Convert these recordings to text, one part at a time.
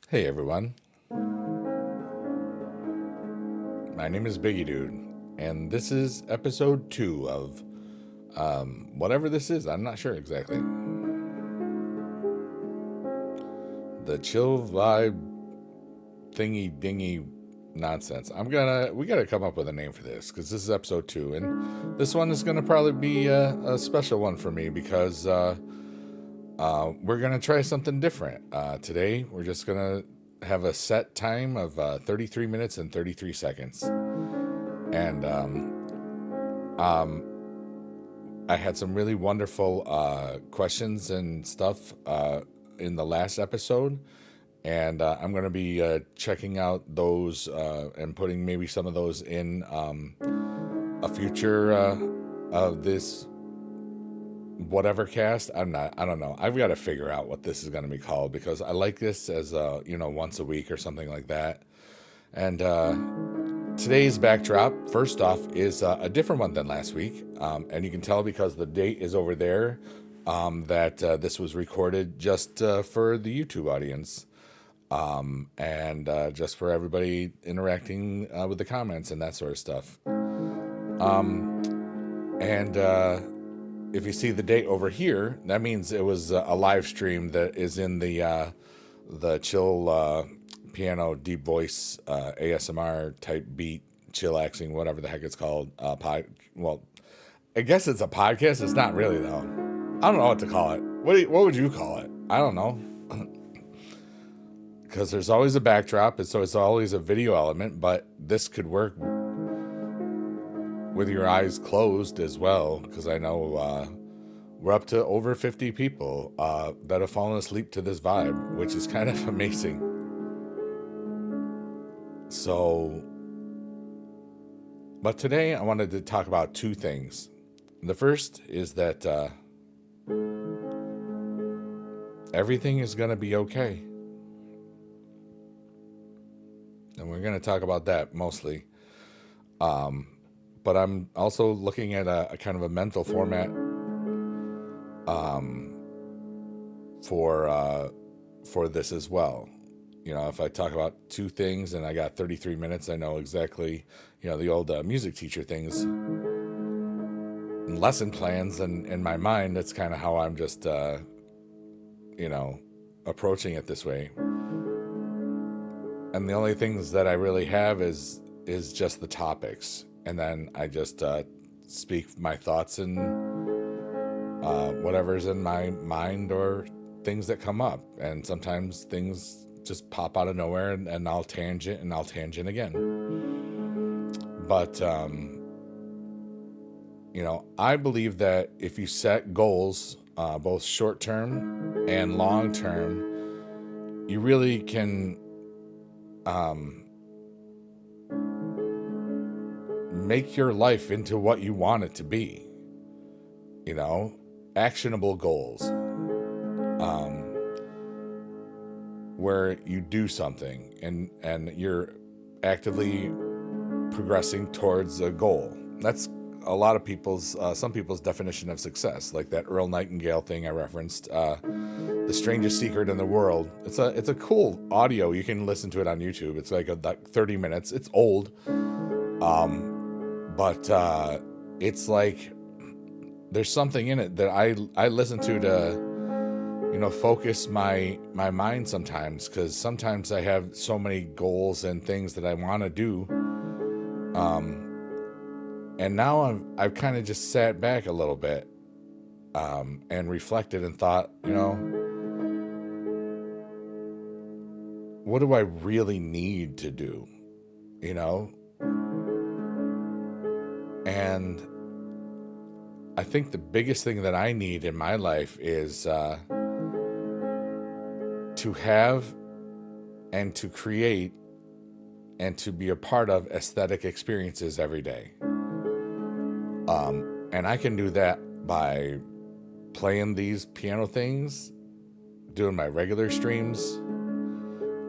Hey everyone, my name is Bigedude, and this is episode 2 of whatever this is. I'm not sure exactly. The chill vibe thingy dingy nonsense. We gotta come up with a name for this because this is episode 2, and this one is gonna probably be a special one for me because we're gonna try something different. Today, we're just gonna have a set time of 33 minutes and 33 seconds. And I had some really wonderful questions and stuff in the last episode. And I'm going to be checking out those and putting maybe some of those in a future of this Whatevercast. I don't know. I've got to figure out what this is going to be called because I like this as once a week or something like that. And today's backdrop, first off, is a different one than last week. And you can tell because the date is over there that this was recorded just for the YouTube audience. And just for everybody interacting with the comments and that sort of stuff. And if you see the date over here, that means it was a live stream that is in the chill piano, deep voice, ASMR type beat, chillaxing, whatever the heck it's called. Well, I guess it's a podcast. It's not really though. I don't know what to call it. What would you call it? I don't know. Because there's always a backdrop, and so it's always a video element, but this could work with your eyes closed as well, because I know we're up to over 50 people that have fallen asleep to this vibe, which is kind of amazing. So, but today I wanted to talk about two things. The first is that everything is going to be okay. And we're going to talk about that mostly. But I'm also looking at a kind of a mental format for this as well. You know, if I talk about two things and I got 33 minutes, I know exactly, the old music teacher things and lesson plans. And in my mind, that's kind of how I'm just, approaching it this way. And the only things that I really have is just the topics. And then I just speak my thoughts and whatever's in my mind or things that come up. And sometimes things just pop out of nowhere and I'll tangent and I'll tangent again. But, I believe that if you set goals, both short term and long term, you really can make your life into what you want it to be. Actionable goals. Where you do something and you're actively progressing towards a goal. That's a lot of some people's definition of success, like that Earl Nightingale thing I referenced, The Strangest Secret in the World. It's a cool audio. You can listen to it on YouTube. It's like 30 minutes. It's old. But it's like there's something in it that I listen to focus my mind sometimes, because sometimes I have so many goals and things that I want to do. And now I've kind of just sat back a little bit and reflected and thought, what do I really need to do? And I think the biggest thing that I need in my life is to have and to create and to be a part of aesthetic experiences every day. And I can do that by playing these piano things, doing my regular streams,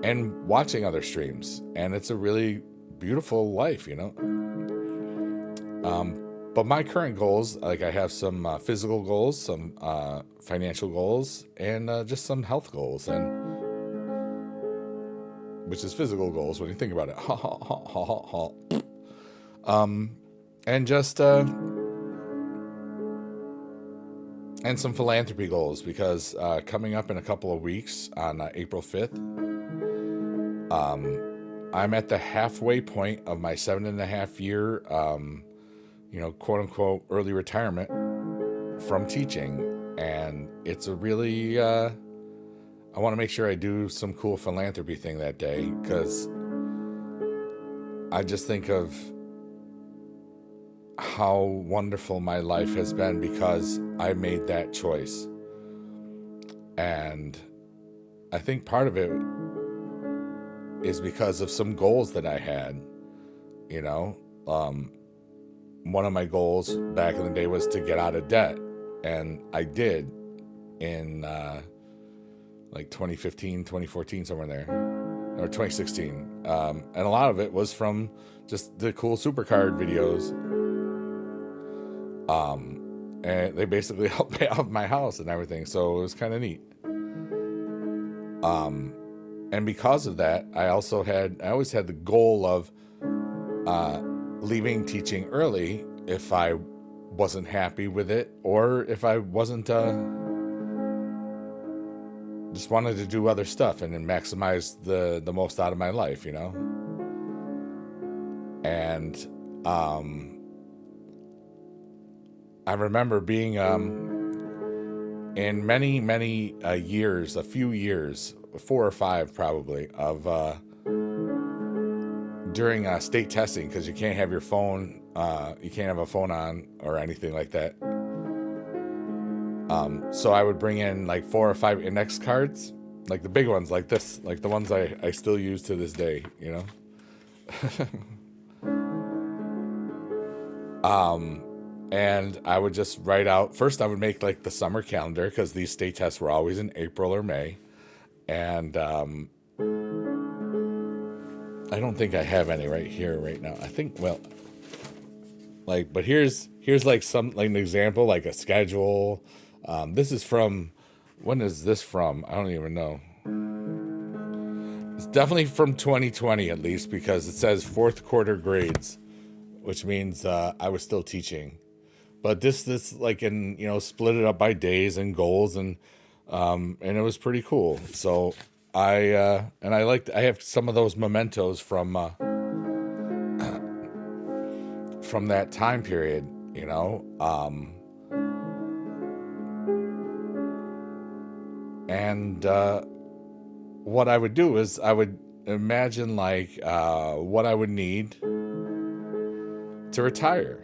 and watching other streams. And it's a really beautiful life, But my current goals, like I have some physical goals, some financial goals, and just some health goals. And which is physical goals when you think about it. Ha ha ha ha ha ha. And just and some philanthropy goals, because coming up in a couple of weeks on April 5th, I'm at the halfway point of my 7.5 year, quote unquote, early retirement from teaching. And it's a really, I want to make sure I do some cool philanthropy thing that day, because I just think of how wonderful my life has been because I made that choice. And I think part of it is because of some goals that I had. One of my goals back in the day was to get out of debt, and I did in like 2015, 2014, somewhere there, or 2016. And a lot of it was from just the cool supercard videos. And they basically helped pay off my house and everything, so it was kind of neat. And because of that, I always had the goal of leaving teaching early if I wasn't happy with it, or if I wasn't just wanted to do other stuff and then maximize the most out of my life, And I remember being in many years, a few years, 4 or 5 probably, of during state testing, because you can't have your phone, you can't have a phone on or anything like that. So I would bring in like 4 or 5 index cards, like the big ones, like this, like the ones I still use to this day, And I would just write out, first I would make like the summer calendar, because these state tests were always in April or May. And I don't think I have any right here right now. I think, but here's like an example, like a schedule. This is from, when is this from? I don't even know. It's definitely from 2020 at least, because it says 4th quarter grades, which means I was still teaching. But this like, split it up by days and goals, and it was pretty cool. So I have some of those mementos from that time period, and what I would do is I would imagine like what I would need to retire.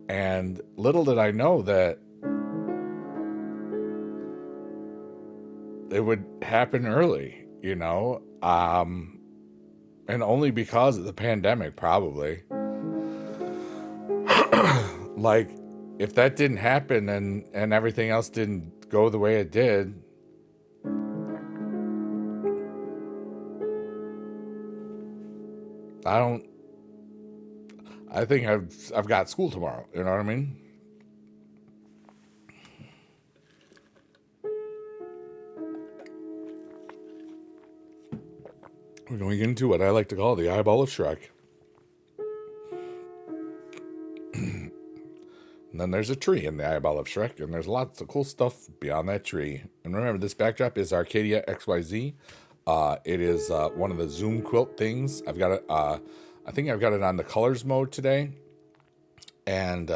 And little did I know that it would happen early, and only because of the pandemic, probably. Like, if that didn't happen and everything else didn't go the way it did, I think I've got school tomorrow. You know what I mean? We're going into what I like to call the eyeball of Shrek. And then there's a tree in the eyeball of Shrek, and there's lots of cool stuff beyond that tree. And remember, this backdrop is arkadia.xyz. It is one of the Zoomquilt things. I've got it. I think I've got it on the colors mode today, and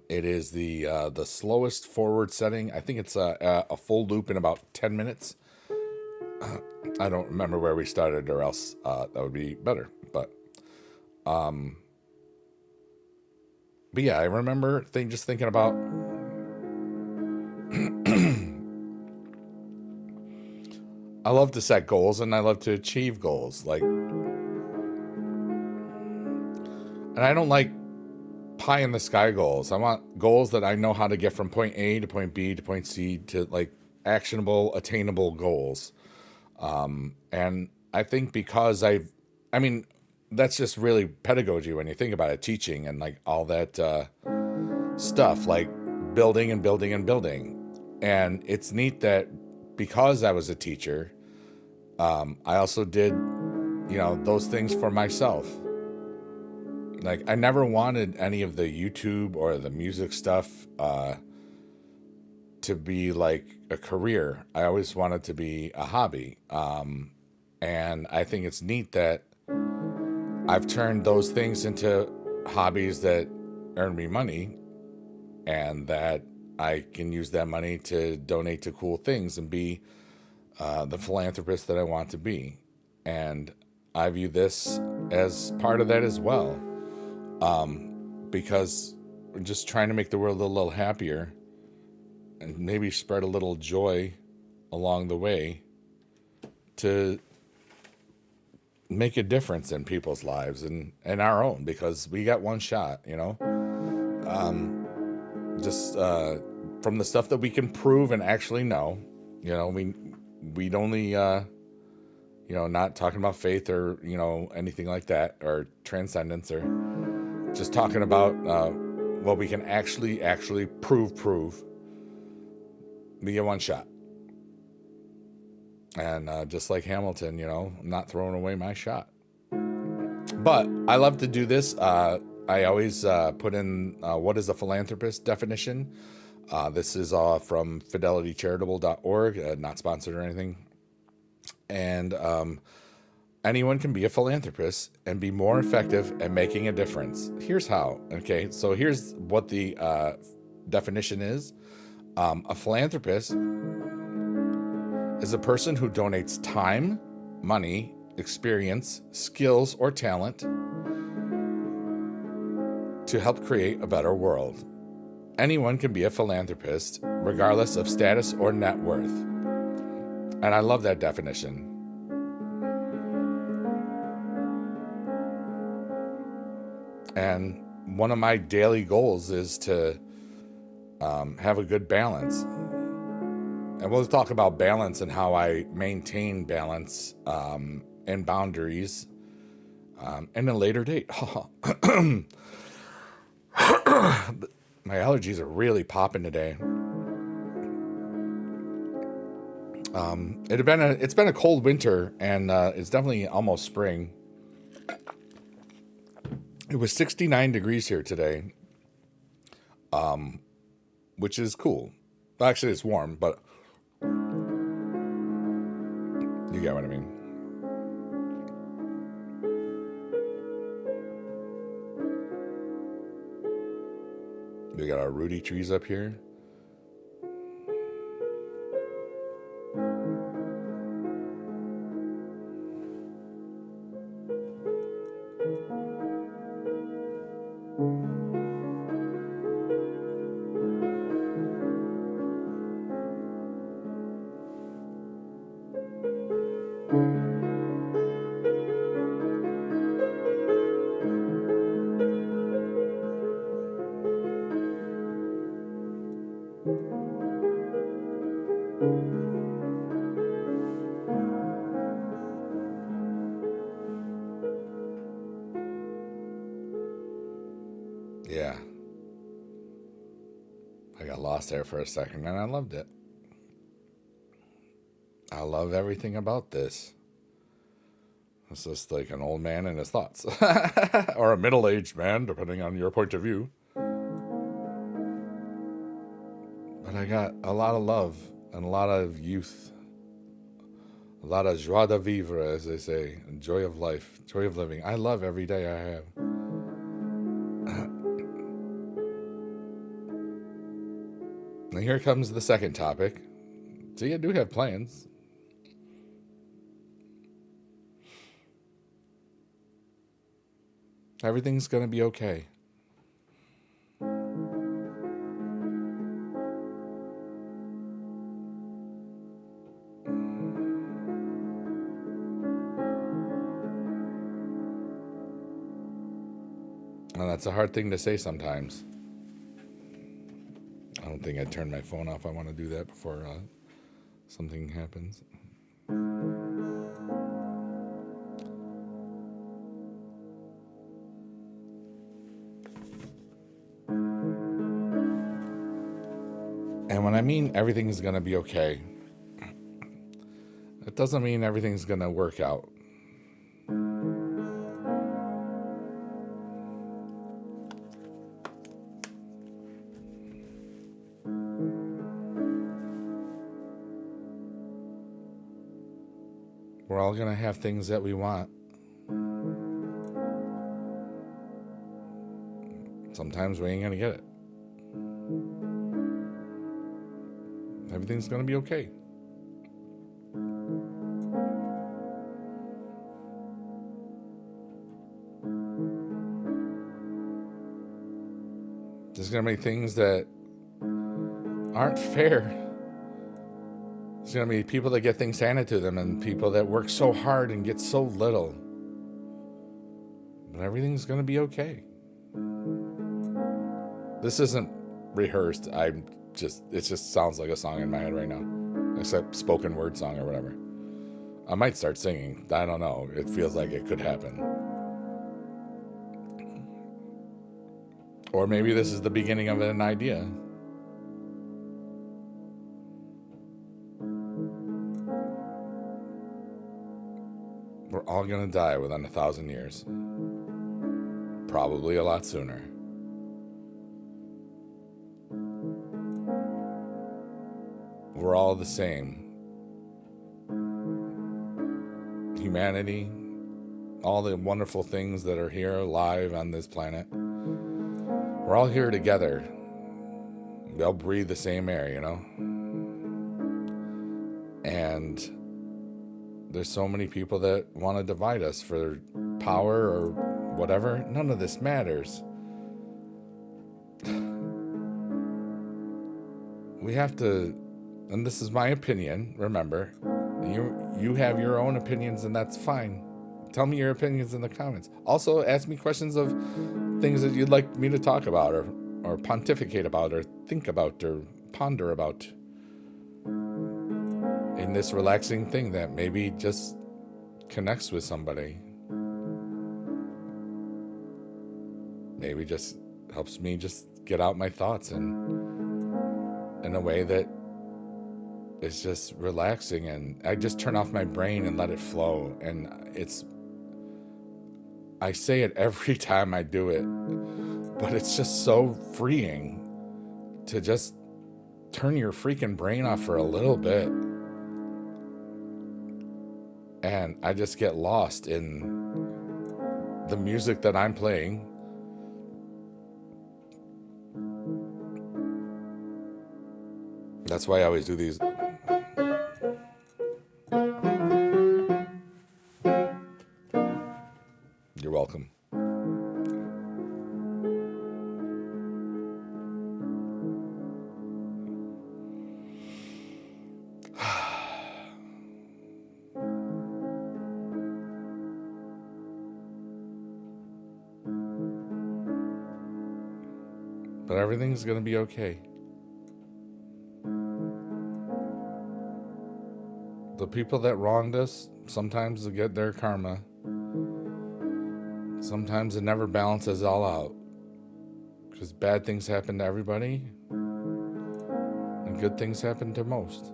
it is the slowest forward setting. I think it's a full loop in about 10 minutes. I don't remember where we started, or else that would be better. But yeah, I remember just thinking about I love to set goals, and I love to achieve goals. And I don't like pie in the sky goals. I want goals that I know how to get from point A to point B to point C, to like actionable, attainable goals. And I think because that's just really pedagogy when you think about it, teaching and like all that stuff, like building and building and building. And it's neat that because I was a teacher, I also did, those things for myself. Like, I never wanted any of the YouTube or the music stuff to be like a career. I always wanted to be a hobby. And I think it's neat that I've turned those things into hobbies that earn me money, and that I can use that money to donate to cool things and be the philanthropist that I want to be. And I view this as part of that as well, because we're just trying to make the world a little happier and maybe spread a little joy along the way to make a difference in people's lives and our own, because we got one shot, just from the stuff that we can prove and actually know, we'd only, not talking about faith or, anything like that, or transcendence, or just talking about what we can actually prove. We get one shot. And just like Hamilton, I'm not throwing away my shot. But I love to do this. I always put in what is a philanthropist definition. This is from fidelitycharitable.org, not sponsored or anything. And anyone can be a philanthropist and be more effective at making a difference. Here's how. Okay, so here's what the definition is. A philanthropist is a person who donates time, money, experience, skills, or talent to help create a better world. Anyone can be a philanthropist, regardless of status or net worth. And I love that definition. And one of my daily goals is to have a good balance. And we'll talk about balance and how I maintain balance and boundaries in a later date. My allergies are really popping today. It's been a cold winter, and it's definitely almost spring. It was 69 degrees here today, which is cool. Actually, it's warm, but you get what I mean. We got our Rudy trees up here. Yeah. I got lost there for a second, and I loved it. I love everything about this. It's just like an old man and his thoughts. Or a middle-aged man, depending on your point of view. But I got a lot of love and a lot of youth. A lot of joie de vivre, as they say. Joy of life. Joy of living. I love every day I have. And here comes the second topic. See, I do have plans. Everything's going to be okay. And that's a hard thing to say sometimes. I don't think I'd turn my phone off. I want to do that before something happens. And when I mean everything is going to be okay, It doesn't mean everything's going to work out. We're all going to have things that we want. Sometimes we ain't going to get it. Everything's going to be okay. There's going to be things that aren't fair. There's going to be people that get things handed to them and people that work so hard and get so little. But everything's going to be okay. This isn't rehearsed. It just sounds like a song in my head right now. Except spoken word song or whatever. I might start singing. I don't know. It feels like it could happen. Or maybe this is the beginning of an idea. We're all going to die within 1,000 years. Probably a lot sooner. We're all the same. Humanity, all the wonderful things that are here alive on this planet. We're all here together. We all breathe the same air, you know? And there's so many people that want to divide us for power or whatever. None of this matters. We have to, and this is my opinion, remember, you have your own opinions and that's fine. Tell me your opinions in the comments. Also, ask me questions of things that you'd like me to talk about or pontificate about or think about or ponder about in this relaxing thing that maybe just connects with somebody. Maybe just helps me just get out my thoughts and in a way that is just relaxing, and I just turn off my brain and let it flow. And I say it every time I do it, but it's just so freeing to just turn your freaking brain off for a little bit. And I just get lost in the music that I'm playing. That's why I always do these. You're welcome. But everything's going to be okay. The people that wronged us, sometimes they get their karma. Sometimes it never balances all out. Because bad things happen to everybody, and good things happen to most.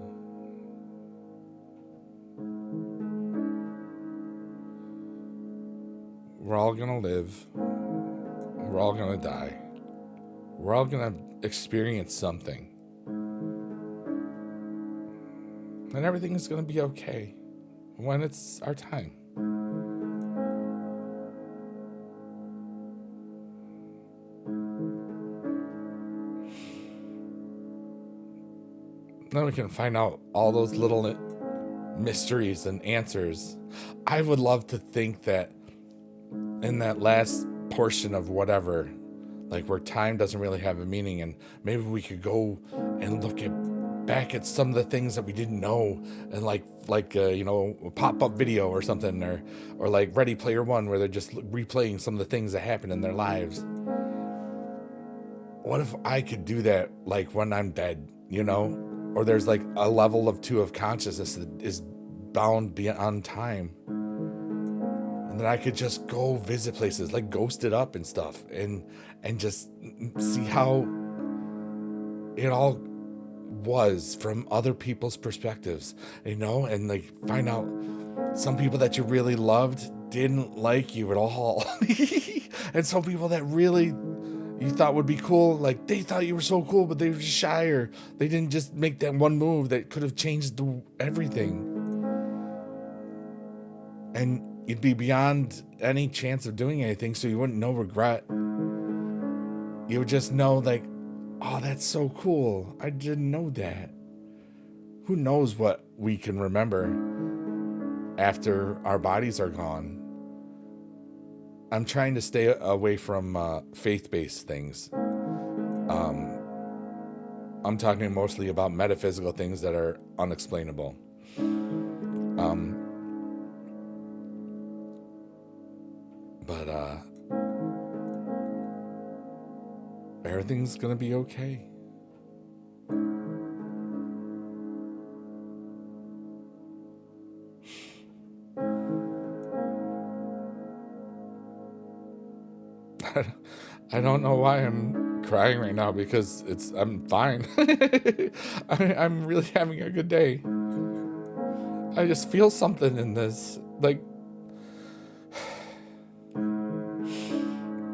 We're all going to live. We're all going to die. We're all going to experience something. And everything is going to be okay when it's our time. Then we can find out all those little mysteries and answers. I would love to think that in that last portion of whatever, like where time doesn't really have a meaning, and maybe we could go and look back at some of the things that we didn't know, and like a pop-up video or something, or like Ready Player One, where they're just replaying some of the things that happened in their lives. What if I could do that, like when I'm dead, or there's like a level of 2 of consciousness that is bound beyond time, and then I could just go visit places, like ghost it up and stuff, and just see how it all was from other people's perspectives, and like find out some people that you really loved didn't like you at all. And some people that really you thought would be cool, like they thought you were so cool, but they were just shy, or they didn't just make that one move that could have changed everything. And you'd be beyond any chance of doing anything, so you wouldn't know regret. You would just know, like, oh, that's so cool. I didn't know that. Who knows what we can remember after our bodies are gone. I'm trying to stay away from faith-based things. I'm talking mostly about metaphysical things that are unexplainable. But everything's gonna be okay. I don't know why I'm crying right now, because I'm fine. I'm really having a good day. I just feel something in this, like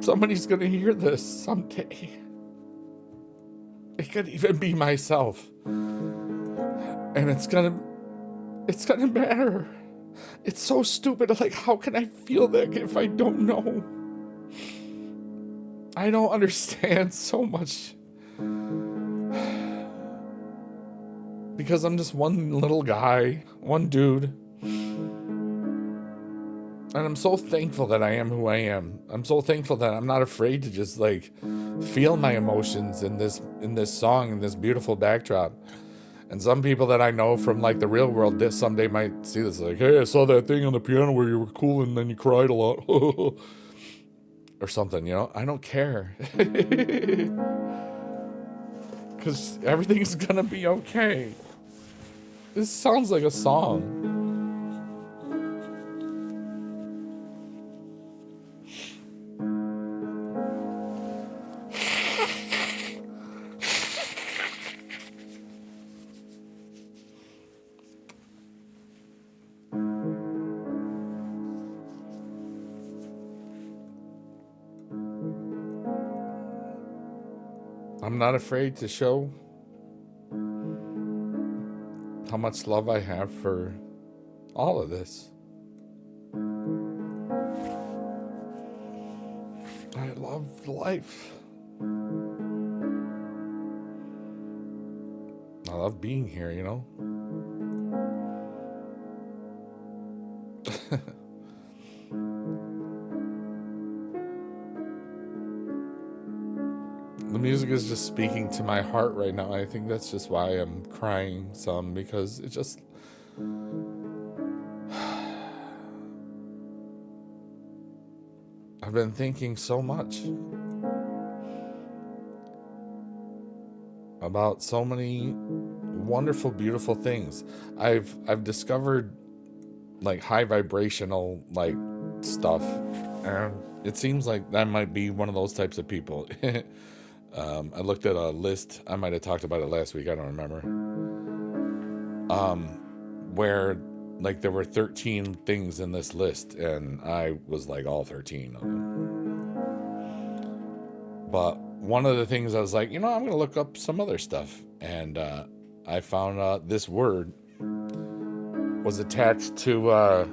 somebody's gonna hear this someday. It could even be myself, and it's gonna matter. It's so stupid. Like, how can I feel that if I don't know? I don't understand so much, because I'm just one little guy, one dude, and I'm so thankful that I am who I am. I'm so thankful that I'm not afraid to just like feel my emotions in this song, in this beautiful backdrop. And some people that I know from like the real world, this someday might see this like, hey, I saw that thing on the piano where you were cool and then you cried a lot. Or something, I don't care. Because everything's gonna be okay. This sounds like a song. I'm not afraid to show how much love I have for all of this. I love life. I love being here, The music is just speaking to my heart right now. I think that's just why I'm crying some, because it just... I've been thinking so much about so many wonderful, beautiful things. I've discovered like high vibrational like stuff, and it seems like that might be one of those types of people. I looked at a list. I might have talked about it last week. I don't remember. Where like there were 13 things in this list, and I was like all 13 of them. But one of the things I was like, I'm going to look up some other stuff. And I found this word was attached to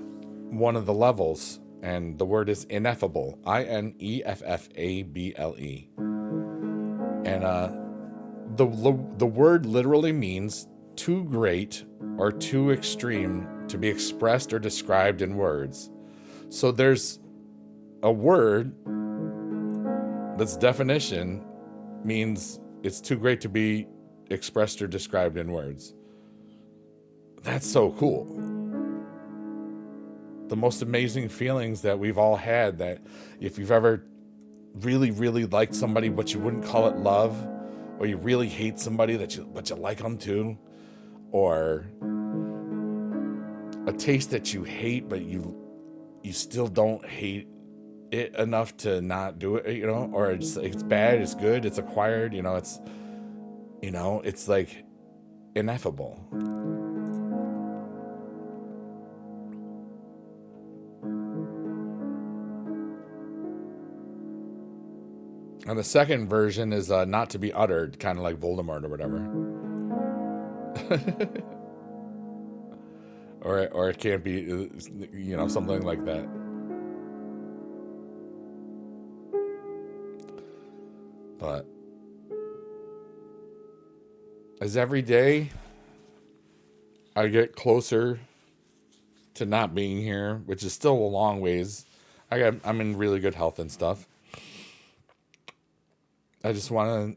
one of the levels. And the word is ineffable. INEFFABLE. And the word literally means too great or too extreme to be expressed or described in words. So there's a word that's definition means it's too great to be expressed or described in words. That's so cool. The most amazing feelings that we've all had, that if you've ever really, really liked somebody but you wouldn't call it love, or you really hate somebody but you like them too, or a taste that you hate but you still don't hate it enough to not do it, or it's bad, it's good, it's acquired, it's like ineffable. And the second version is not to be uttered, kind of like Voldemort or whatever. or it can't be, something like that. But as every day I get closer to not being here, which is still a long ways, I'm in really good health and stuff. I just want to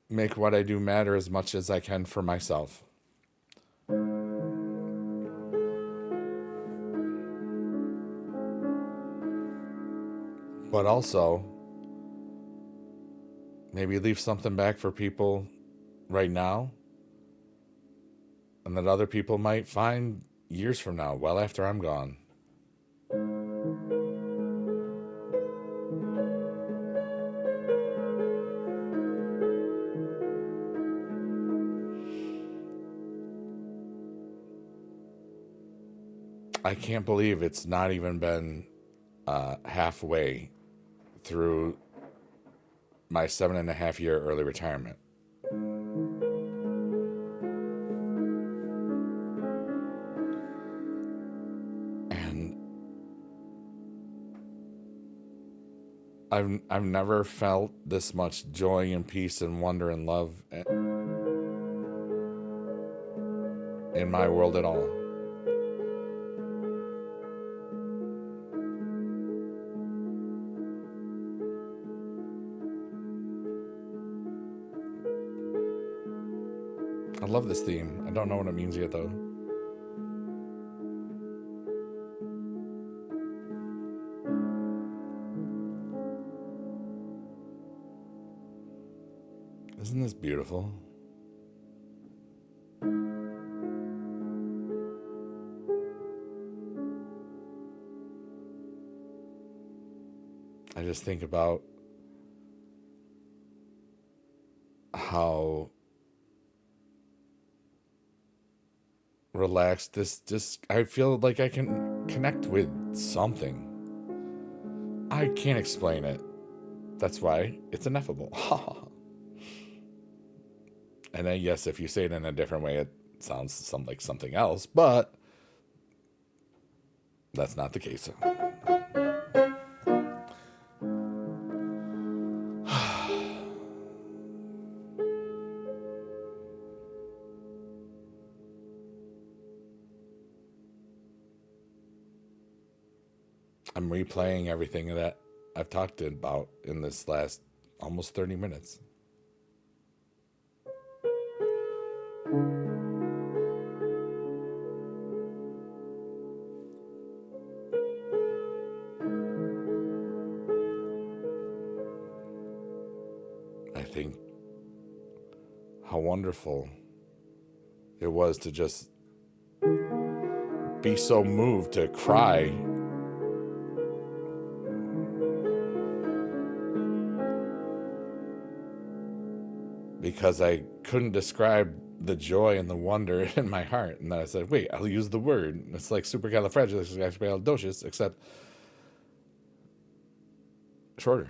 make what I do matter as much as I can for myself. But also, maybe leave something back for people right now, and that other people might find years from now, well after I'm gone. I can't believe it's not even been halfway through my 7.5-year early retirement. And I've never felt this much joy and peace and wonder and love in my world at all. I love this theme. I don't know what it means yet, though. Isn't this beautiful? I just think about how relaxed I feel like I can connect with something. I can't explain it. That's why it's ineffable. And then, yes, if you say it in a different way, it sounds like something else, but that's not the case. I'm replaying everything that I've talked about in this last almost 30 minutes. I think how wonderful it was to just be so moved to cry because I couldn't describe the joy and the wonder in my heart. And then I said, wait, I'll use the word. It's like supercalifragilisticexpialidocious, except shorter.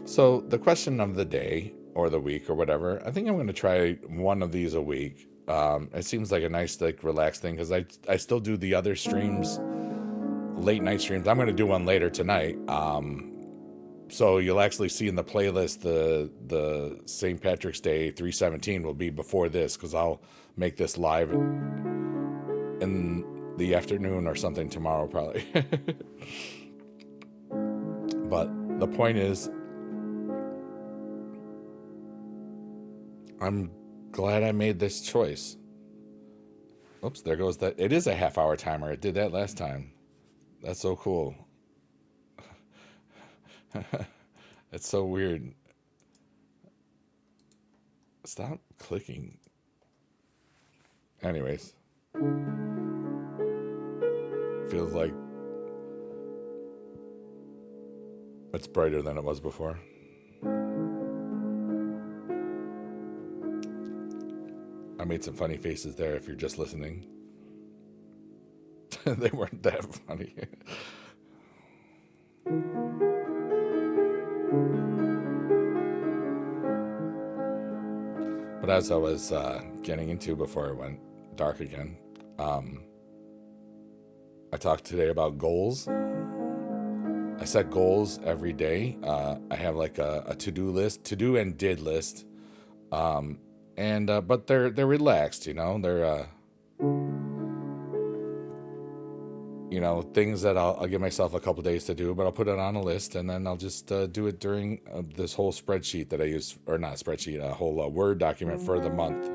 So the question of the day or the week or whatever, I think I'm going to try one of these a week. It seems like a nice, relaxed thing because I still do the other streams, late night streams. I'm going to do one later tonight. So you'll actually see in the playlist the St. Patrick's Day 317 will be before this because I'll make this live in the afternoon or something tomorrow probably. But the point is, I'm glad I made this choice. Oops, there goes that. It is a half-hour timer. It did that last time. That's so cool. It's so weird. Stop clicking. Anyways. Feels like it's brighter than it was before. I made some funny faces there if you're just listening. They weren't that funny. But as I was getting into before it went dark again, I talked today about goals. I set goals every day. I have like a to-do list, to-do and did list. But they're relaxed, you know. They're things that I'll give myself a couple days to do, but I'll put it on a list and then I'll just do it during this whole spreadsheet that I use, or not spreadsheet, a whole Word document for the month.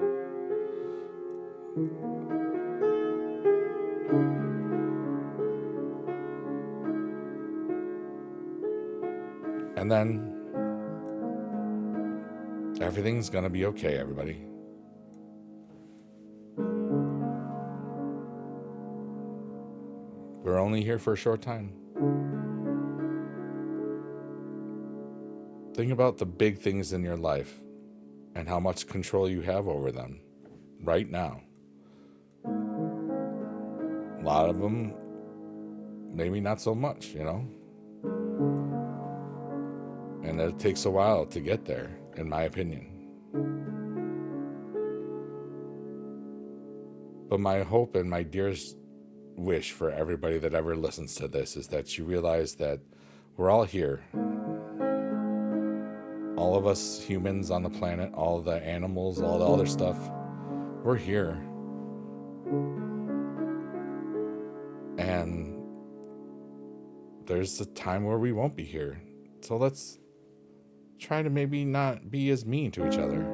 And then everything's gonna be okay, everybody. We're only here for a short time. Think about the big things in your life and how much control you have over them right now. A lot of them, maybe not so much, you know? And it takes a while to get there, in my opinion. But my hope and my dearest wish for everybody that ever listens to this is that you realize that we're all here. All of us humans on the planet, all the animals, all the other stuff, we're here. And there's a time where we won't be here. So let's try to maybe not be as mean to each other.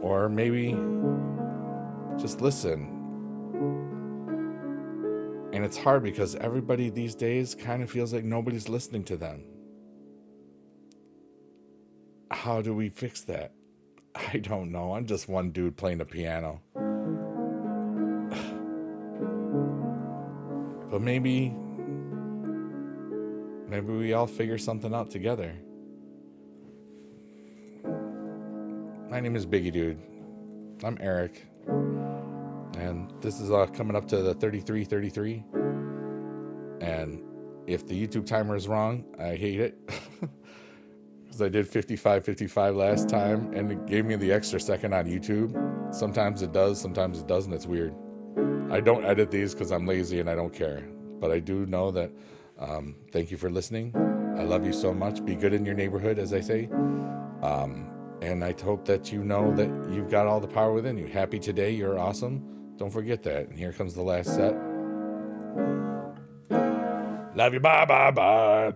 Or maybe just listen. And it's hard because everybody these days kind of feels like nobody's listening to them. How do we fix that? I don't know. I'm just one dude playing the piano. But maybe we all figure something out together. My name is Bigedude. I'm Eric. And this is coming up to the 33. And if the YouTube timer is wrong, I hate it. Because I did 55 last time, and it gave me the extra second on YouTube. Sometimes it does, sometimes it doesn't. It's weird. I don't edit these because I'm lazy and I don't care. But I do know that thank you for listening. I love you so much. Be good in your neighborhood, as I say. And I hope that you know that you've got all the power within you. Happy today. You're awesome. Don't forget that. And here comes the last set. Love you. Bye.